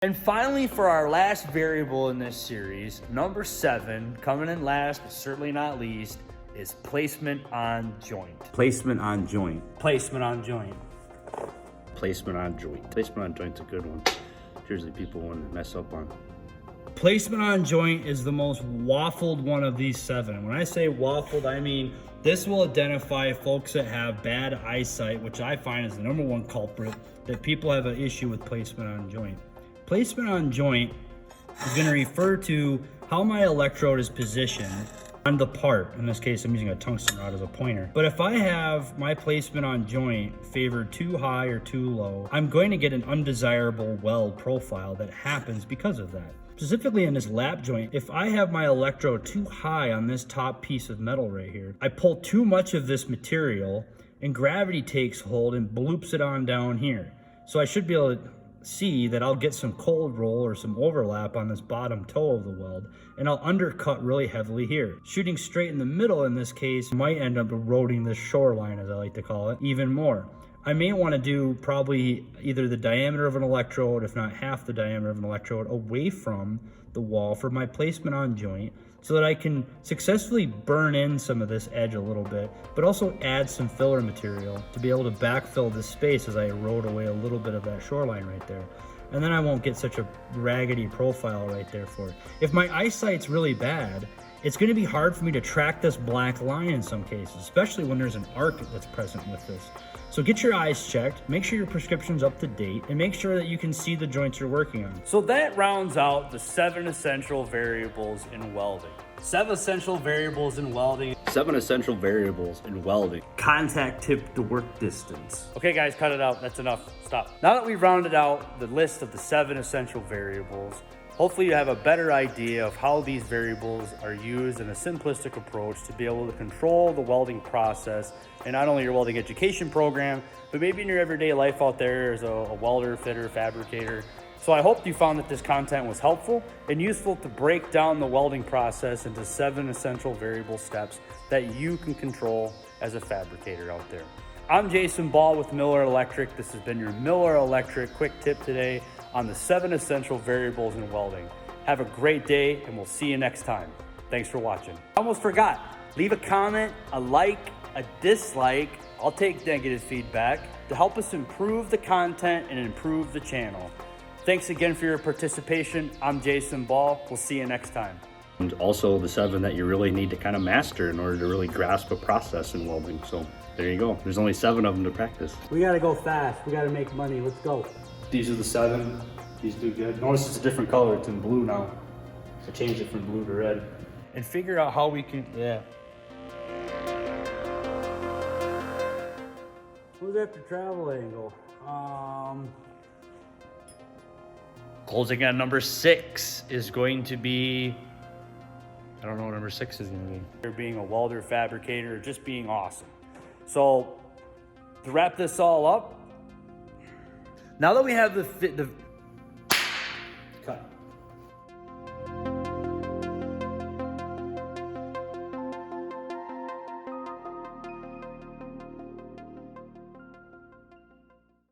And finally, for our last variable in this series, number 7, coming in last but certainly not least, is placement on joint. Placement on joint. Placement on joint. Placement on joint. Placement on joint's a good one. Usually people want to mess up on. Placement on joint is the most waffled one of these 7. When I say waffled, I mean this will identify folks that have bad eyesight, which I find is the number one culprit, that people have an issue with placement on joint. Placement on joint is going to refer to how my electrode is positioned on the part. In this case, I'm using a tungsten rod as a pointer. But if I have my placement on joint favored too high or too low, I'm going to get an undesirable weld profile that happens because of that. Specifically in this lap joint, if I have my electrode too high on this top piece of metal right here, I pull too much of this material and gravity takes hold and bloops it on down here. So I should be able to see that I'll get some cold roll or some overlap on this bottom toe of the weld, and I'll undercut really heavily here. Shooting straight in the middle in this case might end up eroding this shoreline, as I like to call it, even more. I may want to do probably either the diameter of an electrode, if not half the diameter of an electrode, away from the wall for my placement on joint, so that I can successfully burn in some of this edge a little bit, but also add some filler material to be able to backfill this space as I erode away a little bit of that shoreline right there. And then I won't get such a raggedy profile right there for it. If my eyesight's really bad, it's going to be hard for me to track this black line in some cases, especially when there's an arc that's present with this. So get your eyes checked, make sure your prescription's up to date, and make sure that you can see the joints you're working on. So that rounds out the 7 essential variables in welding. 7 essential variables in welding. 7 essential variables in welding. Contact tip to work distance. Okay guys, cut it out. That's enough. Stop. Now that we've rounded out the list of the 7 essential variables, hopefully you have a better idea of how these variables are used in a simplistic approach to be able to control the welding process in not only your welding education program, but maybe in your everyday life out there as a welder, fitter, fabricator. So I hope you found that this content was helpful and useful to break down the welding process into 7 essential variable steps that you can control as a fabricator out there. I'm Jason Ball with Miller Electric. This has been your Miller Electric quick tip today on the 7 essential variables in welding. Have a great day, and we'll see you next time. Thanks for watching. I almost forgot. Leave a comment, a like, a dislike. I'll take negative feedback to help us improve the content and improve the channel. Thanks again for your participation. I'm Jason Ball. We'll see you next time. And also the 7 that you really need to kind of master in order to really grasp a process in welding. So there you go. There's only 7 of them to practice. We got to go fast. We got to make money. Let's go. These are the 7. These do good. Notice it's a different color. It's in blue now. I changed it from blue to red. And figure out how we can, Who's after travel angle? Closing on number 6 is going to be, I don't know what number 6 is going to be. Being a welder, fabricator, just being awesome. So to wrap this all up, now that we have the